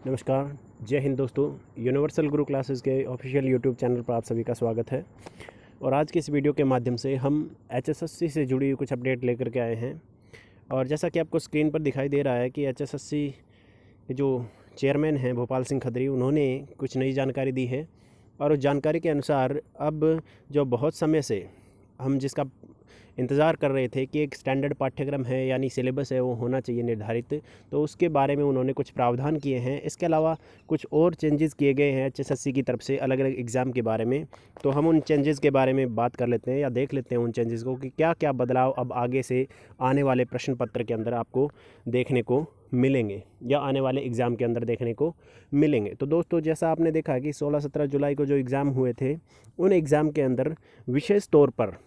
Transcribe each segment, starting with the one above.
नमस्कार, जय हिंद दोस्तों। यूनिवर्सल गुरु क्लासेस के ऑफिशियल यूट्यूब चैनल पर आप सभी का स्वागत है। और आज के इस वीडियो के माध्यम से हम एचएसएससी से जुड़ी हुई कुछ अपडेट लेकर के आए हैं। और जैसा कि आपको स्क्रीन पर दिखाई दे रहा है कि एचएसएससी के जो चेयरमैन हैं भोपाल सिंह खत्री, उन्होंने कुछ नई जानकारी दी है। और उस जानकारी के अनुसार अब जो बहुत समय से हम जिसका इंतज़ार कर रहे थे कि एक स्टैंडर्ड पाठ्यक्रम है यानी सिलेबस है वो होना चाहिए निर्धारित, तो उसके बारे में उन्होंने कुछ प्रावधान किए हैं। इसके अलावा कुछ और चेंजेस किए गए हैं एचएसएससी की तरफ से अलग अलग एग्ज़ाम के बारे में। तो हम उन चेंजेस के बारे में बात कर लेते हैं या देख लेते हैं उन चेंजेस को कि क्या क्या बदलाव अब आगे से आने वाले प्रश्न पत्र के अंदर आपको देखने को मिलेंगे या आने वाले एग्ज़ाम के अंदर देखने को मिलेंगे। तो दोस्तों, जैसा आपने देखा कि 16-17 जुलाई को जो एग्ज़ाम हुए थे, उन एग्ज़ाम के अंदर विशेष तौर पर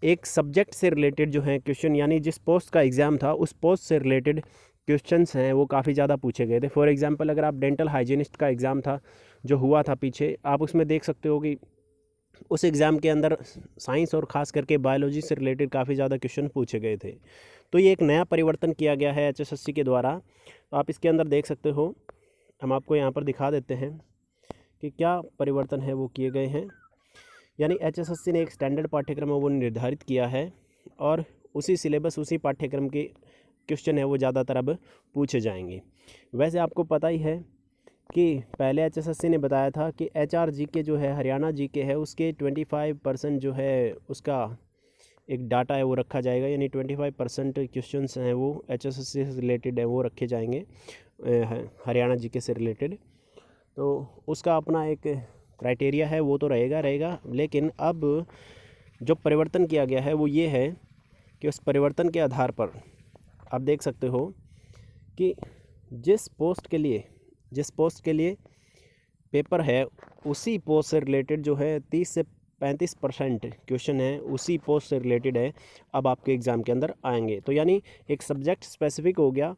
एक सब्जेक्ट से रिलेटेड जो है क्वेश्चन, यानी जिस पोस्ट का एग्ज़ाम था उस पोस्ट से रिलेटेड क्वेश्चंस हैं वो काफ़ी ज़्यादा पूछे गए थे। फॉर एग्जांपल, अगर आप डेंटल हाइजीनिस्ट का एग्ज़ाम था जो हुआ था पीछे, आप उसमें देख सकते हो कि उस एग्ज़ाम के अंदर साइंस और ख़ास करके बायोलॉजी से रिलेटेड काफ़ी ज़्यादा क्वेश्चन पूछे गए थे। तो ये एक नया परिवर्तन किया गया है एचएसएससी के द्वारा। तो आप इसके अंदर देख सकते हो, हम आपको यहाँ पर दिखा देते हैं कि क्या परिवर्तन है वो किए गए हैं। यानी एचएसएससी ने एक स्टैंडर्ड पाठ्यक्रम वो निर्धारित किया है और उसी सिलेबस उसी पाठ्यक्रम के क्वेश्चन है वो ज़्यादातर अब पूछे जाएंगे। वैसे आपको पता ही है कि पहले एचएसएससी ने बताया था कि एचआर जीके जो है, हरियाणा जीके है, उसके 25% जो है उसका एक डाटा है वो रखा जाएगा। यानी 25% क्वेश्चन हैं वो एचएसएससी से रिलेटेड है वो रखे जाएंगे हरियाणा जीके से रिलेटेड। तो उसका अपना एक क्राइटेरिया है वो तो रहेगा। लेकिन अब जो परिवर्तन किया गया है वो ये है कि उस परिवर्तन के आधार पर आप देख सकते हो कि जिस पोस्ट के लिए पेपर है उसी पोस्ट से रिलेटेड जो है 30 से 35% क्वेश्चन है उसी पोस्ट से रिलेटेड है अब आपके एग्ज़ाम के अंदर आएंगे। तो यानी एक सब्जेक्ट स्पेसिफिक हो गया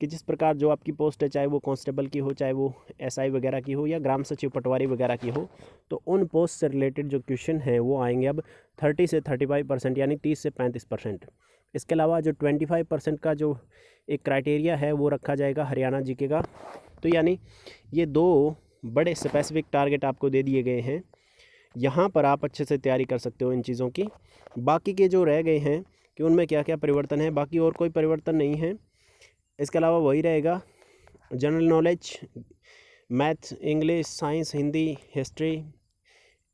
कि जिस प्रकार जो आपकी पोस्ट है, चाहे वो कांस्टेबल की हो, चाहे वो एसआई वगैरह की हो या ग्राम सचिव पटवारी वगैरह की हो, तो उन पोस्ट से रिलेटेड जो क्वेश्चन हैं वो आएंगे अब 30 से 35% यानी 30 से 35%। इसके अलावा जो 25% का जो एक क्राइटेरिया है वो रखा जाएगा हरियाणा जीके का। तो यानी ये दो बड़े स्पेसिफिक टारगेट आपको दे दिए गए हैं। यहाँ पर आप अच्छे से तैयारी कर सकते हो इन चीज़ों की। बाकी के जो रह गए हैं कि उनमें क्या क्या परिवर्तन है, बाकी और कोई परिवर्तन नहीं है। इसके अलावा वही रहेगा general knowledge, math, English, science, Hindi, history,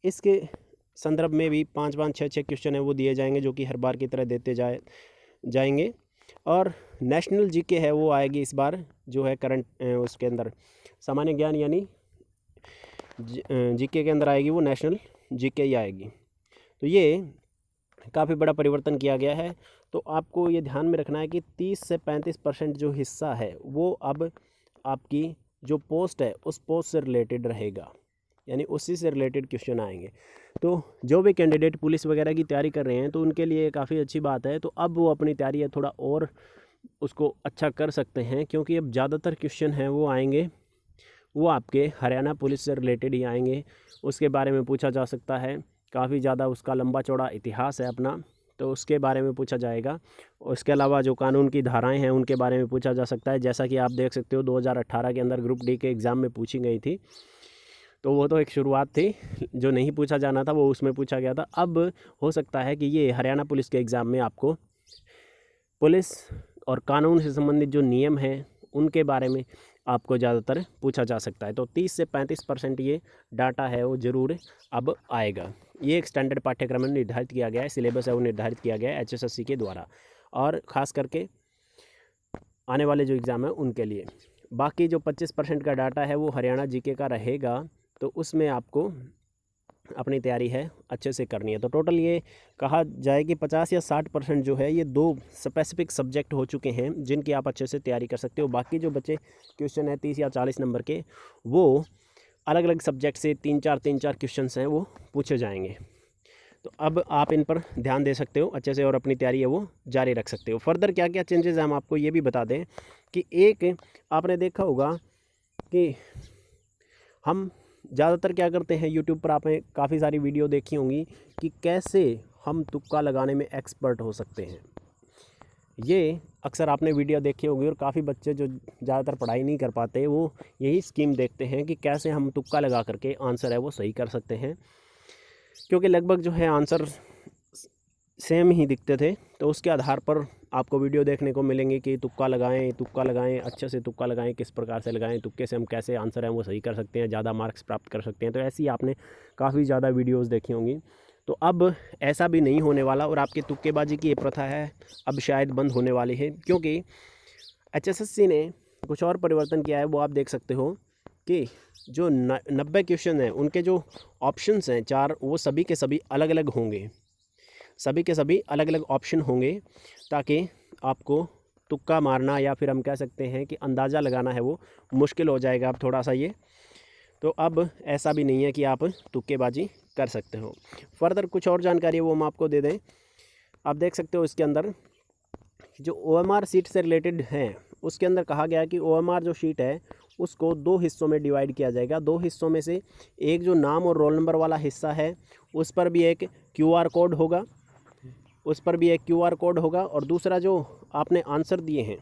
इसके संदर्भ में भी 5-5, 6-6 क्वेश्चन है वो दिए जाएंगे जो कि हर बार की तरह देते जाएंगे। और नेशनल जीके है वो आएगी इस बार, जो है करंट उसके अंदर सामान्य ज्ञान यानी जीके के अंदर आएगी वो नेशनल जीके ही आएगी। तो ये काफ़ी बड़ा परिवर्तन किया गया है। तो आपको ये ध्यान में रखना है कि 30 से 35% जो हिस्सा है वो अब आपकी जो पोस्ट है उस पोस्ट से रिलेटेड रहेगा, यानी उसी से रिलेटेड क्वेश्चन आएंगे। तो जो भी कैंडिडेट पुलिस वगैरह की तैयारी कर रहे हैं तो उनके लिए काफ़ी अच्छी बात है। तो अब वो अपनी तैयारी है थोड़ा और उसको अच्छा कर सकते हैं, क्योंकि अब ज़्यादातर क्वेश्चन हैं वो आएंगे वो आपके हरियाणा पुलिस से रिलेटेड ही आएंगे। उसके बारे में पूछा जा सकता है, काफ़ी ज़्यादा उसका लंबा चौड़ा इतिहास है अपना, तो उसके बारे में पूछा जाएगा। उसके अलावा जो कानून की धाराएं हैं उनके बारे में पूछा जा सकता है, जैसा कि आप देख सकते हो 2018 के अंदर ग्रुप डी के एग्ज़ाम में पूछी गई थी। तो वो तो एक शुरुआत थी, जो नहीं पूछा जाना था वो उसमें पूछा गया था। अब हो सकता है कि ये हरियाणा पुलिस के एग्ज़ाम में आपको पुलिस और कानून से संबंधित जो नियम हैं उनके बारे में आपको ज़्यादातर पूछा जा सकता है। तो 30 से 35% ये डाटा है वो ज़रूर अब आएगा। ये एक स्टैंडर्ड पाठ्यक्रम में निर्धारित किया गया है, सिलेबस है वो निर्धारित किया गया है एचएसएससी के द्वारा, और ख़ास करके आने वाले जो एग्ज़ाम है उनके लिए। बाकी जो 25% का डाटा है वो हरियाणा जीके का रहेगा, तो उसमें आपको अपनी तैयारी है अच्छे से करनी है। तो टोटल ये कहा जाए कि 50 या 60% जो है ये दो स्पेसिफिक सब्जेक्ट हो चुके हैं जिनकी आप अच्छे से तैयारी कर सकते हो। बाकी जो बचे क्वेश्चन है 30 या 40 नंबर के, वो अलग अलग सब्जेक्ट से 3-4 क्वेश्चन हैं वो पूछे जाएंगे। तो अब आप इन पर ध्यान दे सकते हो अच्छे से और अपनी तैयारी है वो जारी रख सकते हो। फर्दर क्या क्या चेंजेस हैं हम आपको ये भी बता दें कि एक आपने देखा होगा कि हम ज़्यादातर क्या करते हैं, यूट्यूब पर आपने काफ़ी सारी वीडियो देखी होंगी कि कैसे हम तुक्का लगाने में एक्सपर्ट हो सकते हैं। ये अक्सर आपने वीडियो देखी होगी और काफ़ी बच्चे जो ज़्यादातर पढ़ाई नहीं कर पाते वो यही स्कीम देखते हैं कि कैसे हम तुक्का लगा करके आंसर है वो सही कर सकते हैं, क्योंकि लगभग जो है आंसर सेम ही दिखते थे। तो उसके आधार पर आपको वीडियो देखने को मिलेंगे कि तुक्का लगाएं, अच्छे से तुक्का लगाएं, किस प्रकार से लगाएं, तुक्के से हम कैसे आंसर हैं वो सही कर सकते हैं, ज़्यादा मार्क्स प्राप्त कर सकते हैं। तो ऐसी आपने काफ़ी ज़्यादा वीडियोस देखी होंगी। तो अब ऐसा भी नहीं होने वाला और आपकी तुक्केबाजी की ये प्रथा है अब शायद बंद होने वाली है, क्योंकि HSSC ने कुछ और परिवर्तन किया है। वो आप देख सकते हो कि जो 90 क्वेश्चन हैं उनके जो ऑप्शंस हैं 4, वो सभी के सभी अलग अलग होंगे, सभी के सभी अलग अलग ऑप्शन होंगे, ताकि आपको तुक्का मारना या फिर हम कह सकते हैं कि अंदाज़ा लगाना है वो मुश्किल हो जाएगा अब थोड़ा सा ये। तो अब ऐसा भी नहीं है कि आप तुक्केबाजी कर सकते हो। फर्दर कुछ और जानकारी है वो हम आपको दे दें। आप देख सकते हो इसके अंदर जो OMR सीट से रिलेटेड है उसके अंदर कहा गया है कि OMR जो शीट है उसको 2 हिस्सों में डिवाइड किया जाएगा। 2 हिस्सों में से एक जो नाम और रोल नंबर वाला हिस्सा है उस पर भी एक QR कोड होगा, और दूसरा जो आपने आंसर दिए हैं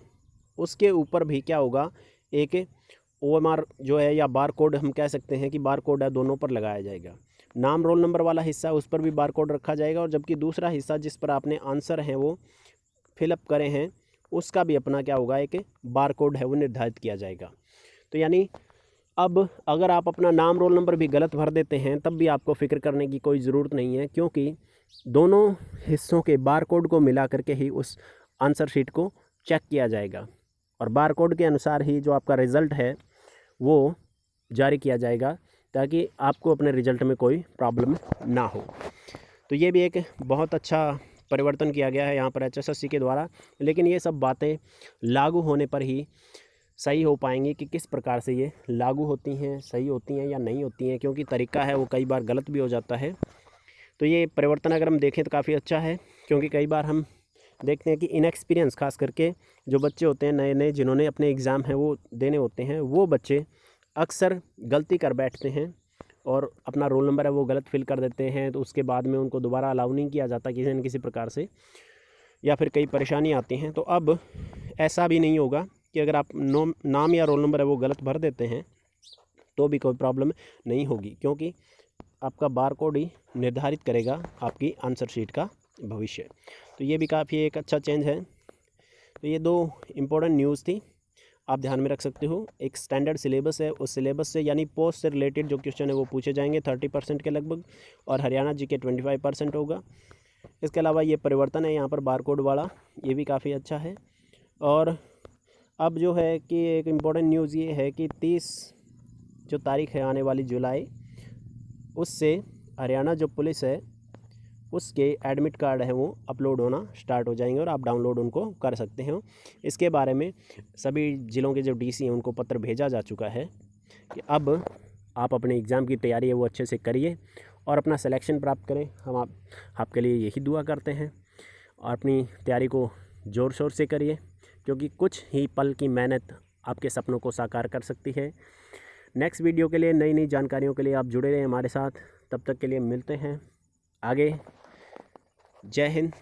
उसके ऊपर भी क्या होगा, एक OMR जो है या बार कोड हम कह सकते हैं कि बार कोड है, दोनों पर लगाया जाएगा। नाम रोल नंबर वाला हिस्सा उस पर भी बार कोड रखा जाएगा, और जबकि दूसरा हिस्सा जिस पर आपने आंसर हैं वो फिलअप करे हैं उसका भी अपना क्या होगा, एक बार कोड है वो निर्धारित किया जाएगा। तो यानी अब अगर आप अपना नाम रोल नंबर भी गलत भर देते हैं तब भी आपको फ़िक्र करने की कोई ज़रूरत नहीं है, क्योंकि दोनों हिस्सों के बार कोड को मिला करके ही उस आंसर शीट को चेक किया जाएगा, और बार कोड के अनुसार ही जो आपका रिज़ल्ट है वो जारी किया जाएगा, ताकि आपको अपने रिज़ल्ट में कोई प्रॉब्लम ना हो। तो ये भी एक बहुत अच्छा परिवर्तन किया गया है यहाँ पर HSSC के द्वारा। लेकिन ये सब बातें लागू होने पर ही सही हो पाएंगी कि किस प्रकार से ये लागू होती हैं, सही होती हैं या नहीं होती हैं, क्योंकि तरीका है वो कई बार गलत भी हो जाता है। तो ये परिवर्तन अगर हम देखें तो काफ़ी अच्छा है, क्योंकि कई बार हम देखते हैं कि इनएक्सपीरियंस खास करके जो बच्चे होते हैं नए नए जिन्होंने अपने एग्ज़ाम हैं वो देने होते हैं, वो बच्चे अक्सर गलती कर बैठते हैं और अपना रोल नंबर है वो गलत फिल कर देते हैं। तो उसके बाद में उनको दोबारा अलाउ नहीं किया जाता किसी न किसी प्रकार से, या फिर कई परेशानी आती हैं। तो अब ऐसा भी नहीं होगा कि अगर आप नाम या रोल नंबर है वो गलत भर देते हैं तो भी कोई प्रॉब्लम नहीं होगी, क्योंकि आपका बार कोड ही निर्धारित करेगा आपकी आंसर शीट का भविष्य। तो ये भी काफ़ी एक अच्छा चेंज है। तो ये 2 इम्पोर्टेंट न्यूज़ थी, आप ध्यान में रख सकते हो। एक स्टैंडर्ड सिलेबस है, उस सिलेबस से यानी पोस्ट से रिलेटेड जो क्वेश्चन है वो पूछे जाएंगे 30% के लगभग, और हरियाणा GK 25% होगा। इसके अलावा ये परिवर्तन है यहाँ पर बार कोड वाला, ये भी काफ़ी अच्छा है। और अब जो है कि एक इम्पोर्टेंट न्यूज़ ये है कि 30 जो तारीख है आने वाली जुलाई, उससे हरियाणा जो पुलिस है उसके एडमिट कार्ड हैं वो अपलोड होना स्टार्ट हो जाएंगे और आप डाउनलोड उनको कर सकते हैं। इसके बारे में सभी ज़िलों के जो DC हैं उनको पत्र भेजा जा चुका है कि अब आप अपने एग्ज़ाम की तैयारी है वो अच्छे से करिए और अपना सिलेक्शन प्राप्त करें। हम आपके लिए यही दुआ करते हैं, और अपनी तैयारी को ज़ोर शोर से करिए, क्योंकि कुछ ही पल की मेहनत आपके सपनों को साकार कर सकती है। नेक्स्ट वीडियो के लिए, नई नई जानकारियों के लिए आप जुड़े रहें हमारे साथ। तब तक के लिए मिलते हैं आगे। जय हिंद।